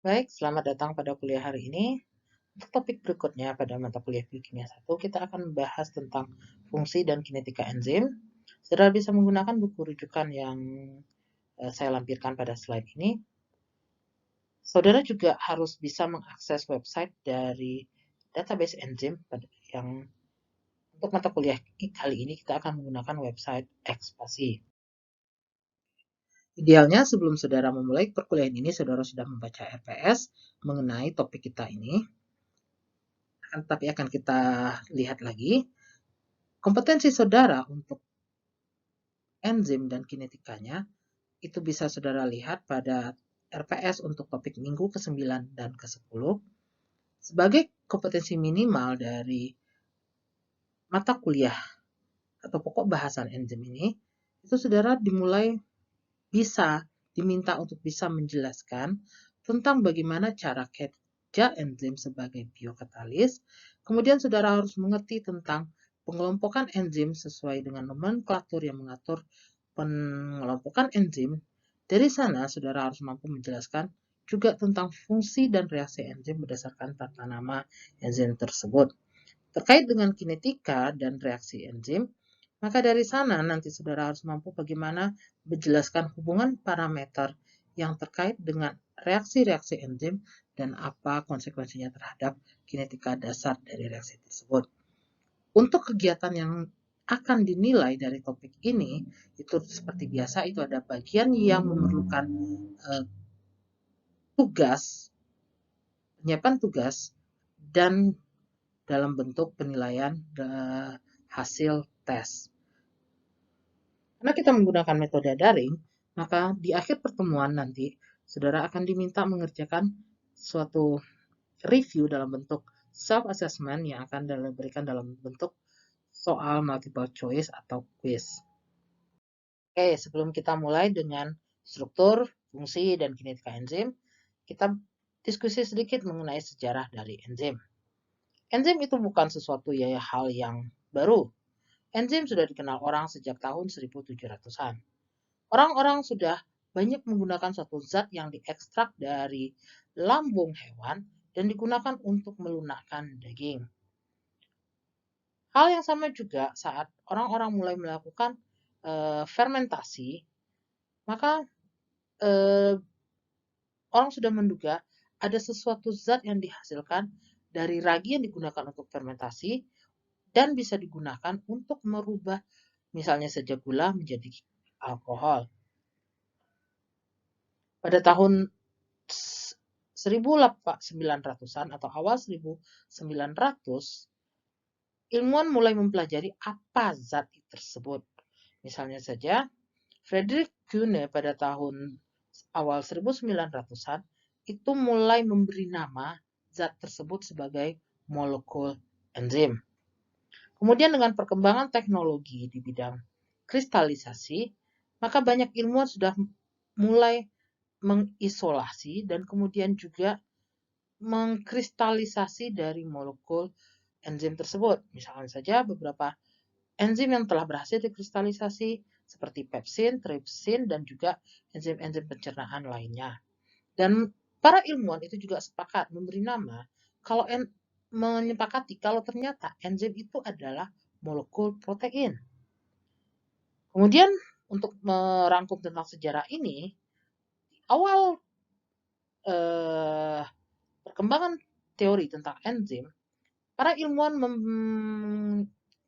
Baik, selamat datang pada kuliah hari ini. Untuk topik berikutnya pada mata kuliah Biokimia 1, kita akan membahas tentang fungsi dan kinetika enzim. Saudara bisa menggunakan buku rujukan yang saya lampirkan pada slide ini. Saudara juga harus bisa mengakses website dari database enzim yang untuk mata kuliah kali ini kita akan menggunakan website Expasi. Idealnya sebelum saudara memulai perkuliahan ini, saudara sudah membaca RPS mengenai topik kita ini. Tapi akan kita lihat lagi kompetensi saudara untuk enzim dan kinetikanya itu bisa saudara lihat pada RPS untuk topik minggu ke-9 dan ke-10. Sebagai kompetensi minimal dari mata kuliah atau pokok bahasan enzim ini, itu saudara bisa diminta untuk bisa menjelaskan tentang bagaimana cara kerja enzim sebagai biokatalis. Kemudian saudara harus mengerti tentang pengelompokan enzim sesuai dengan nomenklatur yang mengatur pengelompokan enzim. Dari sana, saudara harus mampu menjelaskan juga tentang fungsi dan reaksi enzim berdasarkan tata nama enzim tersebut. Terkait dengan kinetika dan reaksi enzim, maka dari sana nanti saudara harus mampu bagaimana menjelaskan hubungan parameter yang terkait dengan reaksi-reaksi enzim dan apa konsekuensinya terhadap kinetika dasar dari reaksi tersebut. Untuk kegiatan yang akan dinilai dari topik ini, itu seperti biasa itu ada bagian yang memerlukan tugas, penyiapan tugas, dan dalam bentuk penilaian hasil tes. Karena kita menggunakan metode daring, maka di akhir pertemuan nanti, saudara akan diminta mengerjakan suatu review dalam bentuk self-assessment yang akan diberikan dalam bentuk soal multiple choice atau quiz. Oke, sebelum kita mulai dengan struktur, fungsi, dan kinetika enzim, kita diskusi sedikit mengenai sejarah dari enzim. Enzim itu bukan sesuatu hal yang baru. Enzim sudah dikenal orang sejak tahun 1700-an. Orang-orang sudah banyak menggunakan suatu zat yang diekstrak dari lambung hewan dan digunakan untuk melunakkan daging. Hal yang sama juga saat orang-orang mulai melakukan fermentasi, maka orang sudah menduga ada sesuatu zat yang dihasilkan dari ragi yang digunakan untuk fermentasi dan bisa digunakan untuk merubah misalnya saja gula menjadi alkohol. Pada tahun 1900-an atau awal 1900, ilmuwan mulai mempelajari apa zat tersebut. Misalnya saja, Friedrich Kuhne pada tahun awal 1900-an itu mulai memberi nama zat tersebut sebagai molekul enzim. Kemudian dengan perkembangan teknologi di bidang kristalisasi, maka banyak ilmuwan sudah mulai mengisolasi dan kemudian juga mengkristalisasi dari molekul enzim tersebut. Misalnya saja beberapa enzim yang telah berhasil dikristalisasi seperti pepsin, tripsin, dan juga enzim-enzim pencernaan lainnya. Dan para ilmuwan itu juga sepakat memberi nama kalau menyepakati kalau ternyata enzim itu adalah molekul protein. Kemudian untuk merangkum tentang sejarah ini, awal perkembangan teori tentang enzim, para ilmuwan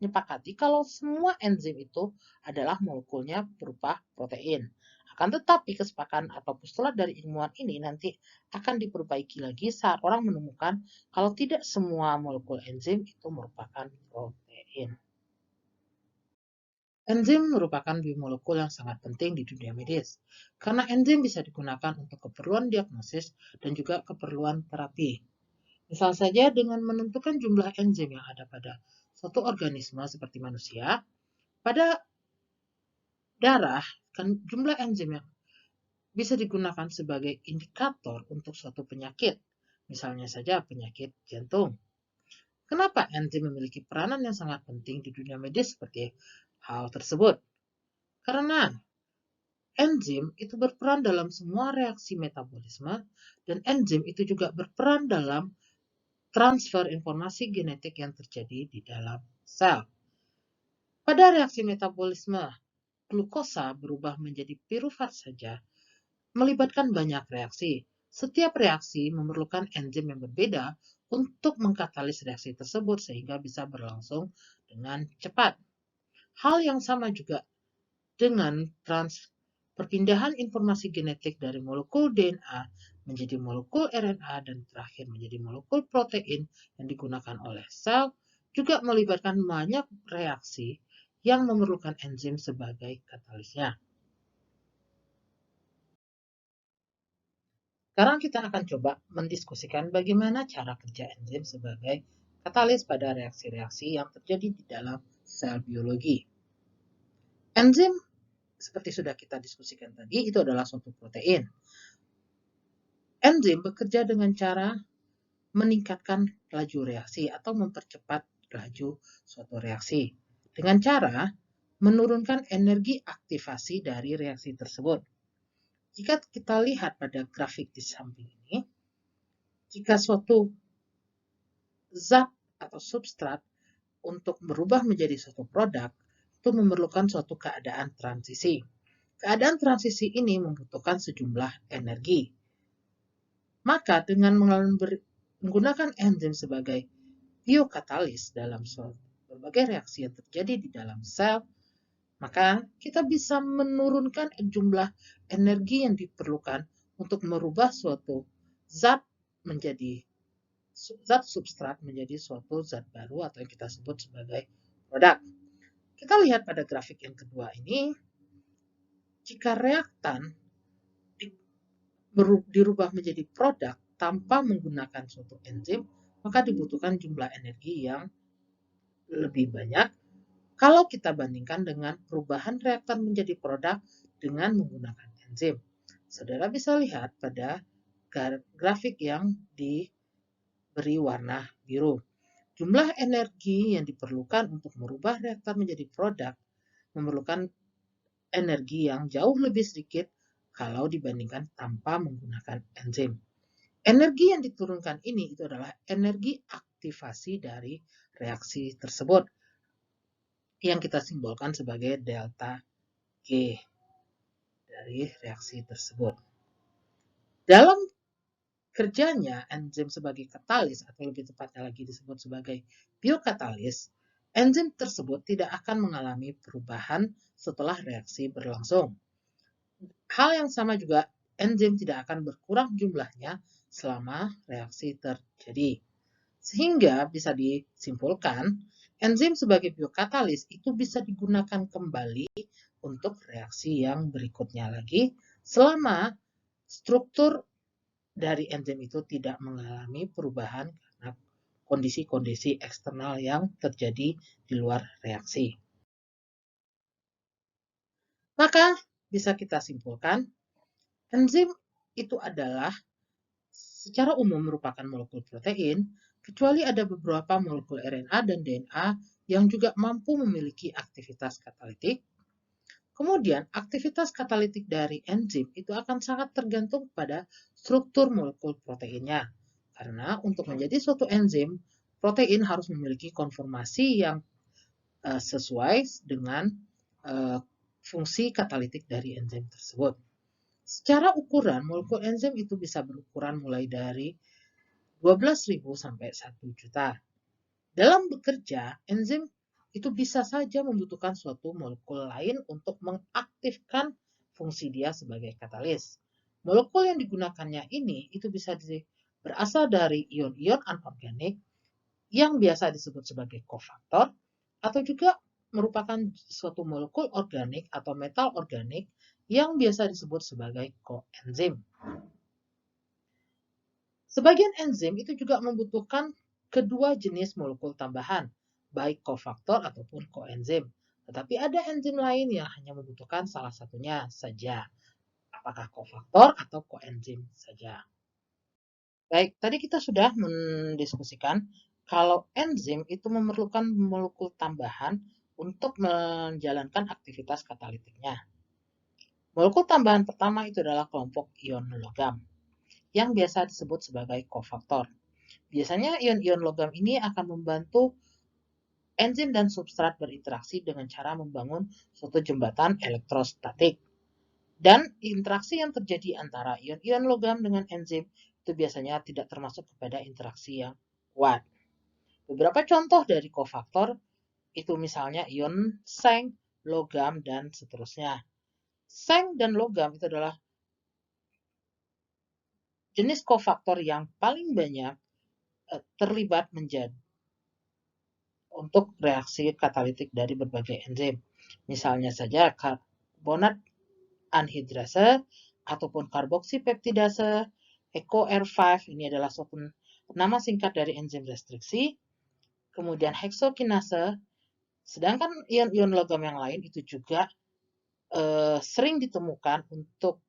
menyepakati kalau semua enzim itu adalah molekulnya berupa protein. Akan tetapi kesepakatan atau postulat dari ilmuwan ini nanti akan diperbaiki lagi saat orang menemukan kalau tidak semua molekul enzim itu merupakan protein. Enzim merupakan biomolekul yang sangat penting di dunia medis, karena enzim bisa digunakan untuk keperluan diagnosis dan juga keperluan terapi. Misal saja dengan menentukan jumlah enzim yang ada pada suatu organisme seperti manusia, pada darah kan jumlah enzim yang bisa digunakan sebagai indikator untuk suatu penyakit, misalnya saja penyakit jantung. Kenapa enzim memiliki peranan yang sangat penting di dunia medis seperti hal tersebut? Karena enzim itu berperan dalam semua reaksi metabolisme, dan enzim itu juga berperan dalam transfer informasi genetik yang terjadi di dalam sel. Pada reaksi metabolisme, glukosa berubah menjadi pirufat saja, melibatkan banyak reaksi. Setiap reaksi memerlukan enzim yang berbeda untuk mengkatalis reaksi tersebut sehingga bisa berlangsung dengan cepat. Hal yang sama juga dengan perpindahan informasi genetik dari molekul DNA menjadi molekul RNA dan terakhir menjadi molekul protein yang digunakan oleh sel juga melibatkan banyak reaksi yang memerlukan enzim sebagai katalisnya. Sekarang kita akan coba mendiskusikan bagaimana cara kerja enzim sebagai katalis pada reaksi-reaksi yang terjadi di dalam sel biologi. Enzim, seperti sudah kita diskusikan tadi, itu adalah suatu protein. Enzim bekerja dengan cara meningkatkan laju reaksi atau mempercepat laju suatu reaksi dengan cara menurunkan energi aktivasi dari reaksi tersebut. Jika kita lihat pada grafik di samping ini, jika suatu zat atau substrat untuk berubah menjadi suatu produk, itu memerlukan suatu keadaan transisi. Keadaan transisi ini membutuhkan sejumlah energi. Maka dengan menggunakan enzim sebagai biokatalis dalam berbagai reaksi yang terjadi di dalam sel, maka kita bisa menurunkan jumlah energi yang diperlukan untuk merubah suatu zat menjadi zat substrat menjadi suatu zat baru atau yang kita sebut sebagai produk. Kita lihat pada grafik yang kedua ini, jika reaktan dirubah menjadi produk tanpa menggunakan suatu enzim, maka dibutuhkan jumlah energi yang lebih banyak kalau kita bandingkan dengan perubahan reaktan menjadi produk dengan menggunakan enzim. Saudara bisa lihat pada grafik yang diberi warna biru. Jumlah energi yang diperlukan untuk merubah reaktan menjadi produk memerlukan energi yang jauh lebih sedikit kalau dibandingkan tanpa menggunakan enzim. Energi yang diturunkan ini itu adalah energi aktivasi dari reaksi tersebut yang kita simbolkan sebagai delta G dari reaksi tersebut. Dalam kerjanya enzim sebagai katalis atau lebih tepatnya lagi disebut sebagai biokatalis, enzim tersebut tidak akan mengalami perubahan setelah reaksi berlangsung. Hal yang sama juga, enzim tidak akan berkurang jumlahnya selama reaksi terjadi. Sehingga bisa disimpulkan, enzim sebagai biokatalis itu bisa digunakan kembali untuk reaksi yang berikutnya lagi selama struktur dari enzim itu tidak mengalami perubahan karena kondisi-kondisi eksternal yang terjadi di luar reaksi. Maka bisa kita simpulkan, enzim itu adalah secara umum merupakan molekul protein, kecuali ada beberapa molekul RNA dan DNA yang juga mampu memiliki aktivitas katalitik. Kemudian, aktivitas katalitik dari enzim itu akan sangat tergantung pada struktur molekul proteinnya. Karena untuk menjadi suatu enzim, protein harus memiliki konformasi yang sesuai dengan fungsi katalitik dari enzim tersebut. Secara ukuran, molekul enzim itu bisa berukuran mulai dari 12.000 sampai 1 juta. Dalam bekerja, enzim itu bisa saja membutuhkan suatu molekul lain untuk mengaktifkan fungsi dia sebagai katalis. Molekul yang digunakannya ini itu bisa berasal dari ion-ion anorganik yang biasa disebut sebagai kofaktor atau juga merupakan suatu molekul organik atau metal organik yang biasa disebut sebagai koenzim. Sebagian enzim itu juga membutuhkan kedua jenis molekul tambahan, baik kofaktor ataupun koenzim. Tetapi ada enzim lain yang hanya membutuhkan salah satunya saja, apakah kofaktor atau koenzim saja. Baik, tadi kita sudah mendiskusikan kalau enzim itu memerlukan molekul tambahan untuk menjalankan aktivitas katalitiknya. Molekul tambahan pertama itu adalah kelompok ion logam, yang biasa disebut sebagai kofaktor. Biasanya ion-ion logam ini akan membantu enzim dan substrat berinteraksi dengan cara membangun suatu jembatan elektrostatik. Dan interaksi yang terjadi antara ion-ion logam dengan enzim itu biasanya tidak termasuk kepada interaksi yang kuat. Beberapa contoh dari kofaktor itu misalnya ion seng, logam, dan seterusnya. Seng dan logam itu adalah jenis kofaktor yang paling banyak terlibat menjadi untuk reaksi katalitik dari berbagai enzim. Misalnya saja karbonat anhidrase ataupun karboksipeptidase, EcoR5 ini adalah suatu nama singkat dari enzim restriksi, kemudian heksokinase, sedangkan ion-ion logam yang lain itu juga sering ditemukan untuk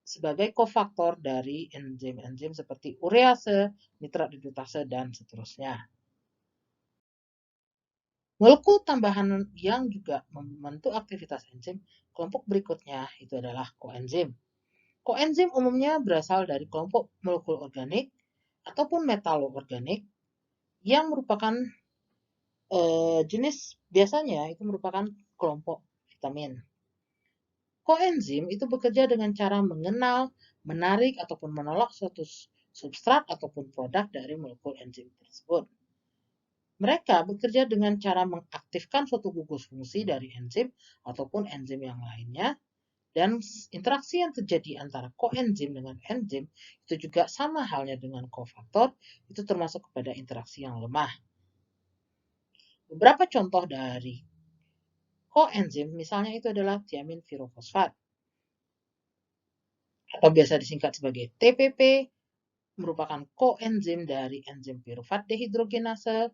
sebagai kofaktor dari enzim-enzim seperti urease, nitrat reduktase, dan seterusnya. Molekul tambahan yang juga membantu aktivitas enzim, kelompok berikutnya itu adalah koenzim. Koenzim umumnya berasal dari kelompok molekul organik ataupun metaloorganik yang merupakan jenis biasanya itu merupakan kelompok vitamin. Koenzim itu bekerja dengan cara mengenal, menarik, ataupun menolak suatu substrat ataupun produk dari molekul enzim tersebut. Mereka bekerja dengan cara mengaktifkan suatu gugus fungsi dari enzim ataupun enzim yang lainnya, dan interaksi yang terjadi antara koenzim dengan enzim itu juga sama halnya dengan kofaktor, itu termasuk kepada interaksi yang lemah. Beberapa contoh dari koenzim misalnya itu adalah tiamin pirofosfat, atau biasa disingkat sebagai TPP, merupakan koenzim dari enzim pirufat dehidrogenase,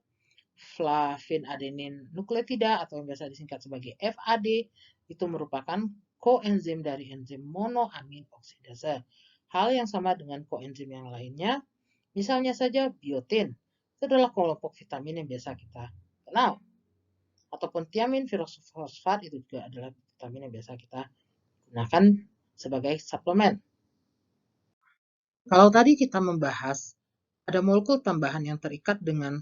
flavin adenin nukleotida atau yang biasa disingkat sebagai FAD, itu merupakan koenzim dari enzim monoamin oksidase. Hal yang sama dengan koenzim yang lainnya, misalnya saja biotin, itu adalah kelompok vitamin yang biasa kita kenal. Ataupun tiamin pirofosfat itu juga adalah vitamin yang biasa kita gunakan sebagai suplemen. Kalau tadi kita membahas ada molekul tambahan yang terikat dengan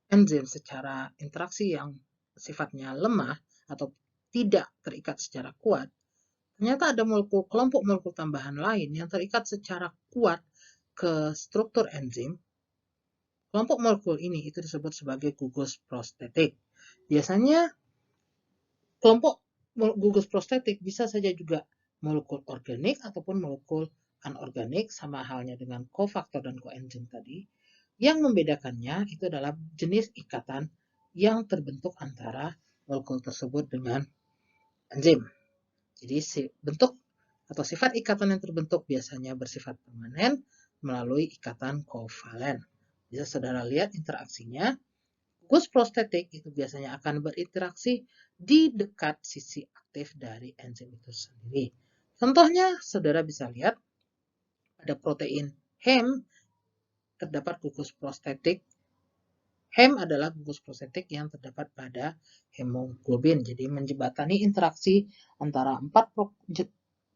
enzim secara interaksi yang sifatnya lemah atau tidak terikat secara kuat, ternyata ada kelompok molekul tambahan lain yang terikat secara kuat ke struktur enzim. Kelompok molekul ini itu disebut sebagai gugus prostetik. Biasanya kelompok gugus prostetik bisa saja juga molekul organik ataupun molekul anorganik, sama halnya dengan kofaktor dan koenzim tadi. Yang membedakannya itu adalah jenis ikatan yang terbentuk antara molekul tersebut dengan enzim. Jadi bentuk atau sifat ikatan yang terbentuk biasanya bersifat permanen melalui ikatan kovalen. Bisa saudara lihat interaksinya. Gugus prostetik itu biasanya akan berinteraksi di dekat sisi aktif dari enzim itu sendiri. Contohnya, saudara bisa lihat pada protein hem terdapat gugus prostetik. Hem adalah gugus prostetik yang terdapat pada hemoglobin. Jadi menjembatani interaksi antara 4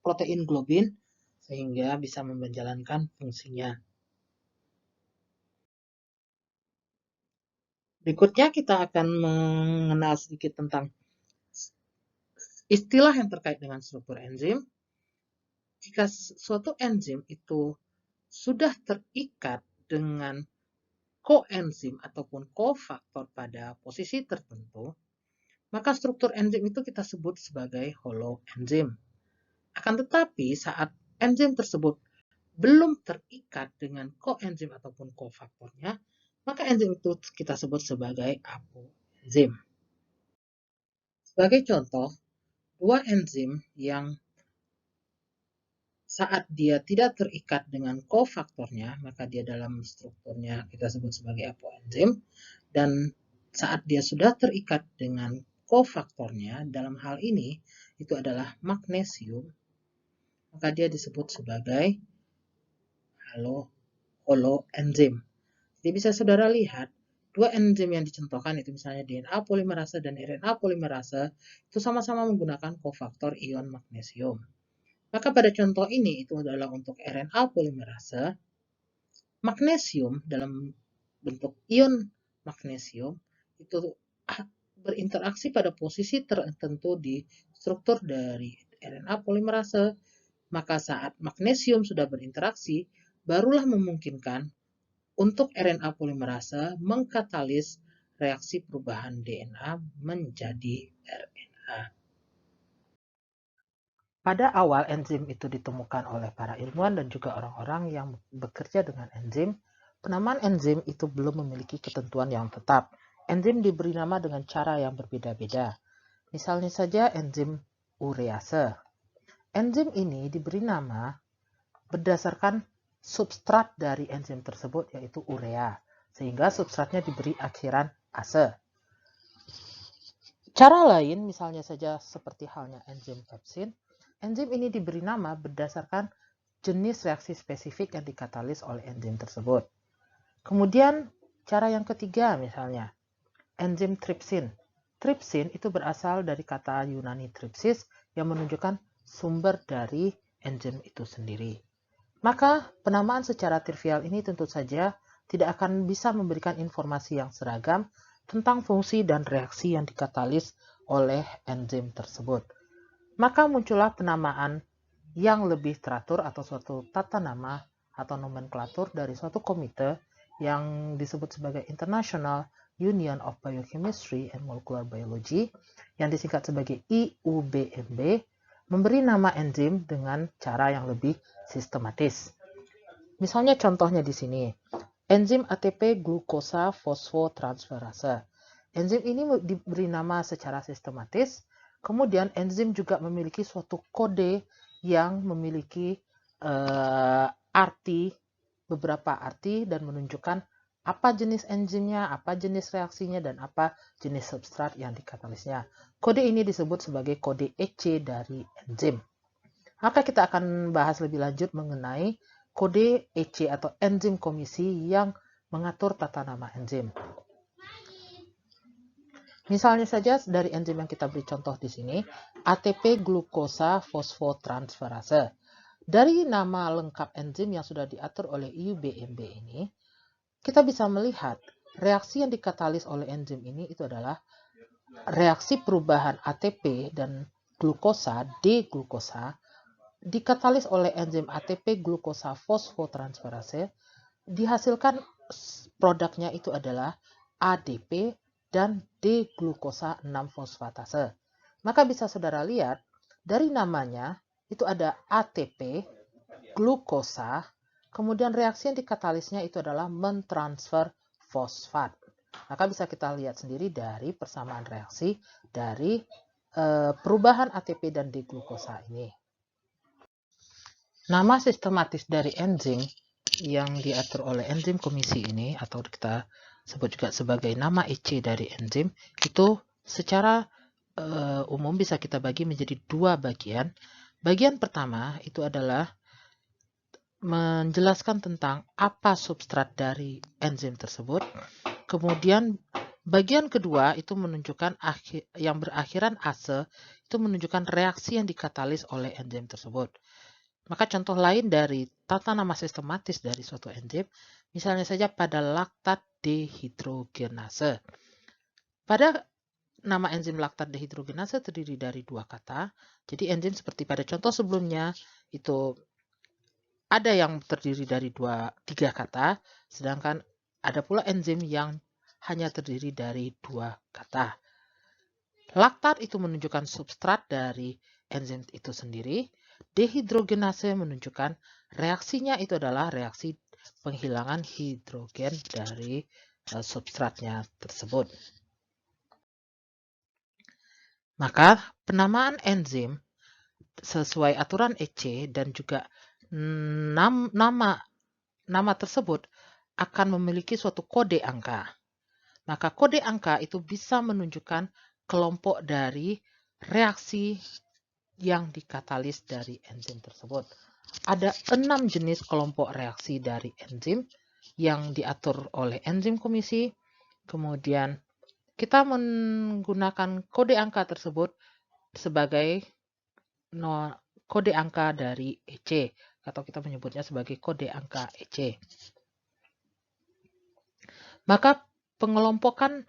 protein globin sehingga bisa menjalankan fungsinya. Berikutnya kita akan mengenal sedikit tentang istilah yang terkait dengan struktur enzim. Jika suatu enzim itu sudah terikat dengan koenzim ataupun kofaktor pada posisi tertentu, maka struktur enzim itu kita sebut sebagai holoenzim. Akan tetapi saat enzim tersebut belum terikat dengan koenzim ataupun kofaktornya, maka enzim itu kita sebut sebagai apoenzim. Sebagai contoh, dua enzim yang saat dia tidak terikat dengan kofaktornya, maka dia dalam strukturnya kita sebut sebagai apoenzim. Dan saat dia sudah terikat dengan kofaktornya, dalam hal ini itu adalah magnesium, maka dia disebut sebagai holoenzim. Jadi bisa saudara lihat, dua enzim yang dicontohkan itu misalnya DNA polimerase dan RNA polimerase itu sama-sama menggunakan kofaktor ion magnesium. Maka pada contoh ini itu adalah untuk RNA polimerase, magnesium dalam bentuk ion magnesium itu berinteraksi pada posisi tertentu di struktur dari RNA polimerase. Maka saat magnesium sudah berinteraksi, barulah memungkinkan untuk RNA polimerase mengkatalis reaksi perubahan DNA menjadi RNA. Pada awal enzim itu ditemukan oleh para ilmuwan dan juga orang-orang yang bekerja dengan enzim, penamaan enzim itu belum memiliki ketentuan yang tetap. Enzim diberi nama dengan cara yang berbeda-beda. Misalnya saja enzim urease. Enzim ini diberi nama berdasarkan substrat dari enzim tersebut, yaitu urea, sehingga substratnya diberi akhiran ase. Cara lain, misalnya saja seperti halnya enzim pepsin, enzim ini diberi nama berdasarkan jenis reaksi spesifik yang dikatalis oleh enzim tersebut. Kemudian, cara yang ketiga misalnya, enzim tripsin. Tripsin itu berasal dari kata Yunani tripsis yang menunjukkan sumber dari enzim itu sendiri. Maka penamaan secara trivial ini tentu saja tidak akan bisa memberikan informasi yang seragam tentang fungsi dan reaksi yang dikatalis oleh enzim tersebut. Maka muncullah penamaan yang lebih teratur atau suatu tata nama atau nomenklatur dari suatu komite yang disebut sebagai International Union of Biochemistry and Molecular Biology yang disingkat sebagai IUBMB, memberi nama enzim dengan cara yang lebih sistematis. Misalnya contohnya di sini, enzim ATP glukosa fosfotransferase. Enzim ini diberi nama secara sistematis, kemudian enzim juga memiliki suatu kode yang memiliki beberapa arti dan menunjukkan apa jenis enzimnya, apa jenis reaksinya, dan apa jenis substrat yang dikatalisnya. Kode ini disebut sebagai kode EC dari enzim. Maka kita akan bahas lebih lanjut mengenai kode EC atau enzim komisi yang mengatur tata nama enzim. Misalnya saja dari enzim yang kita beri contoh di sini, ATP glukosa fosfotransferase. Dari nama lengkap enzim yang sudah diatur oleh IUBMB ini, kita bisa melihat reaksi yang dikatalis oleh enzim ini itu adalah reaksi perubahan ATP dan glukosa, D-glukosa, dikatalis oleh enzim ATP glukosa fosfotransferase, dihasilkan produknya itu adalah ADP dan D-glukosa 6-fosfatase. Maka bisa saudara lihat, dari namanya itu ada ATP, glukosa, kemudian reaksi yang dikatalisnya itu adalah mentransfer fosfat. Maka bisa kita lihat sendiri dari persamaan reaksi dari perubahan ATP dan D-glukosa ini. Nama sistematis dari enzim yang diatur oleh enzim komisi ini, atau kita sebut juga sebagai nama EC dari enzim, itu secara umum bisa kita bagi menjadi dua bagian. Bagian pertama itu adalah menjelaskan tentang apa substrat dari enzim tersebut. Kemudian bagian kedua itu menunjukkan yang berakhiran ase, itu menunjukkan reaksi yang dikatalis oleh enzim tersebut. Maka contoh lain dari tata nama sistematis dari suatu enzim, misalnya saja pada laktat dehidrogenase. Pada nama enzim laktat dehidrogenase terdiri dari dua kata. Jadi enzim seperti pada contoh sebelumnya itu ada yang terdiri dari tiga kata, sedangkan ada pula enzim yang hanya terdiri dari dua kata. Laktat itu menunjukkan substrat dari enzim itu sendiri. Dehidrogenase menunjukkan reaksinya itu adalah reaksi penghilangan hidrogen dari substratnya tersebut. Maka penamaan enzim sesuai aturan EC dan juga nama tersebut akan memiliki suatu kode angka. Maka kode angka itu bisa menunjukkan kelompok dari reaksi yang dikatalis dari enzim tersebut. Ada 6 jenis kelompok reaksi dari enzim yang diatur oleh enzim komisi. Kemudian kita menggunakan kode angka tersebut sebagai kode angka dari EC, atau kita menyebutnya sebagai kode angka EC. Maka pengelompokan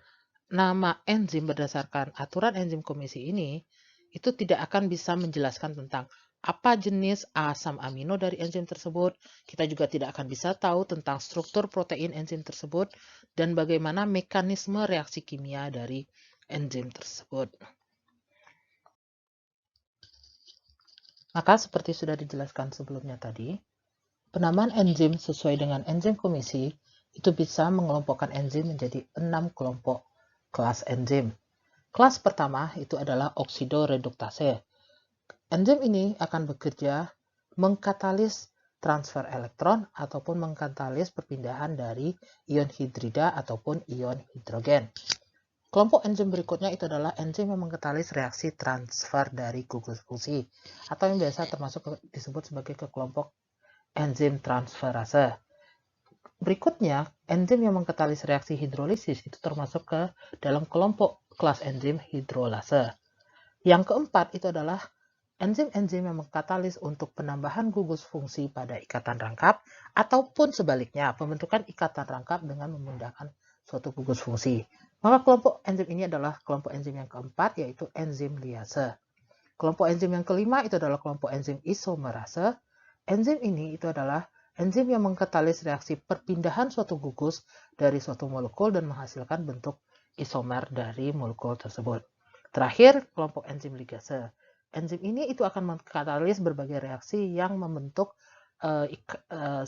nama enzim berdasarkan aturan enzim komisi ini itu tidak akan bisa menjelaskan tentang apa jenis asam amino dari enzim tersebut. Kita juga tidak akan bisa tahu tentang struktur protein enzim tersebut dan bagaimana mekanisme reaksi kimia dari enzim tersebut. Maka seperti sudah dijelaskan sebelumnya tadi, penamaan enzim sesuai dengan enzim komisi itu bisa mengelompokkan enzim menjadi 6 kelompok kelas enzim. Kelas pertama itu adalah oksidoreduktase. Enzim ini akan bekerja mengkatalis transfer elektron ataupun mengkatalis perpindahan dari ion hidrida ataupun ion hidrogen. Kelompok enzim berikutnya itu adalah enzim yang mengkatalis reaksi transfer dari gugus fungsi atau yang biasa disebut sebagai kelompok enzim transferase. Berikutnya, enzim yang mengkatalis reaksi hidrolisis itu termasuk ke dalam kelompok kelas enzim hidrolase. Yang keempat itu adalah enzim-enzim yang mengkatalis untuk penambahan gugus fungsi pada ikatan rangkap ataupun sebaliknya, pembentukan ikatan rangkap dengan memindahkan suatu gugus fungsi. Maka kelompok enzim ini adalah kelompok enzim yang keempat, yaitu enzim liase. Kelompok enzim yang kelima itu adalah kelompok enzim isomerase. Enzim ini itu adalah enzim yang mengkatalis reaksi perpindahan suatu gugus dari suatu molekul dan menghasilkan bentuk isomer dari molekul tersebut. Terakhir, kelompok enzim ligase. Enzim ini itu akan mengkatalis berbagai reaksi yang membentuk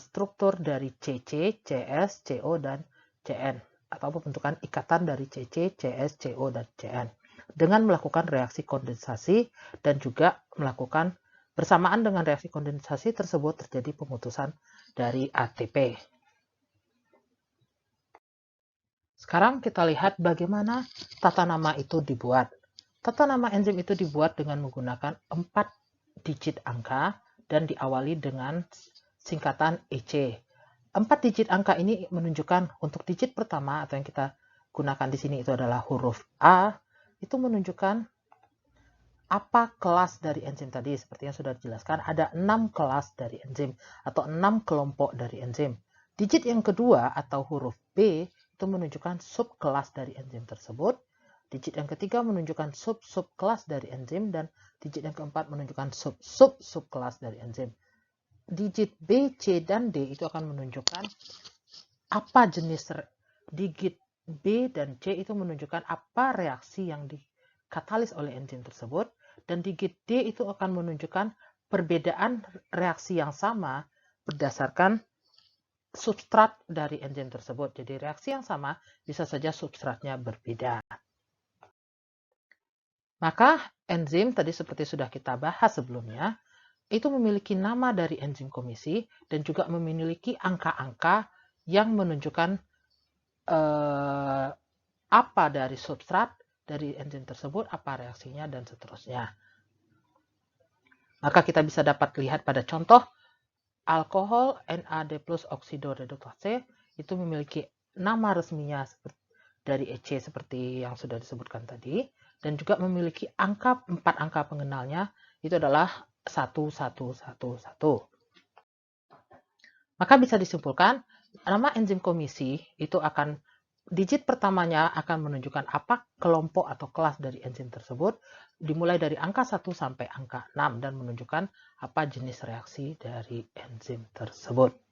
struktur dari CC, CS, CO, dan CN, atau pembentukan ikatan dari CC, CS, CO, dan CN dengan melakukan reaksi kondensasi dan juga melakukan bersamaan dengan reaksi kondensasi tersebut terjadi pemutusan dari ATP. Sekarang kita lihat bagaimana tata nama itu dibuat. Tata nama enzim itu dibuat dengan menggunakan 4 digit angka dan diawali dengan singkatan EC. 4 digit angka ini menunjukkan untuk digit pertama atau yang kita gunakan di sini itu adalah huruf A, itu menunjukkan apa kelas dari enzim tadi. Seperti yang sudah dijelaskan, ada 6 kelas dari enzim atau 6 kelompok dari enzim. Digit yang kedua atau huruf B itu menunjukkan subkelas dari enzim tersebut. Digit yang ketiga menunjukkan sub-subkelas dari enzim, dan digit yang keempat menunjukkan sub-sub-subkelas dari enzim. Digit B, C, dan D itu akan menunjukkan apa jenis digit B dan C itu menunjukkan apa reaksi yang dikatalis oleh enzim tersebut, dan digit D itu akan menunjukkan perbedaan reaksi yang sama berdasarkan substrat dari enzim tersebut. Jadi reaksi yang sama bisa saja substratnya berbeda. Maka enzim tadi seperti sudah kita bahas sebelumnya, itu memiliki nama dari enzim komisi dan juga memiliki angka-angka yang menunjukkan apa dari substrat dari enzim tersebut, apa reaksinya, dan seterusnya. Maka kita bisa dapat lihat pada contoh alkohol NAD+ oksidoreduktase itu memiliki nama resminya dari EC seperti yang sudah disebutkan tadi, dan juga memiliki 4 angka pengenalnya, itu adalah 1111. Maka bisa disimpulkan, nama enzim komisi itu akan digit pertamanya akan menunjukkan apa kelompok atau kelas dari enzim tersebut, dimulai dari angka 1 sampai angka 6 dan menunjukkan apa jenis reaksi dari enzim tersebut.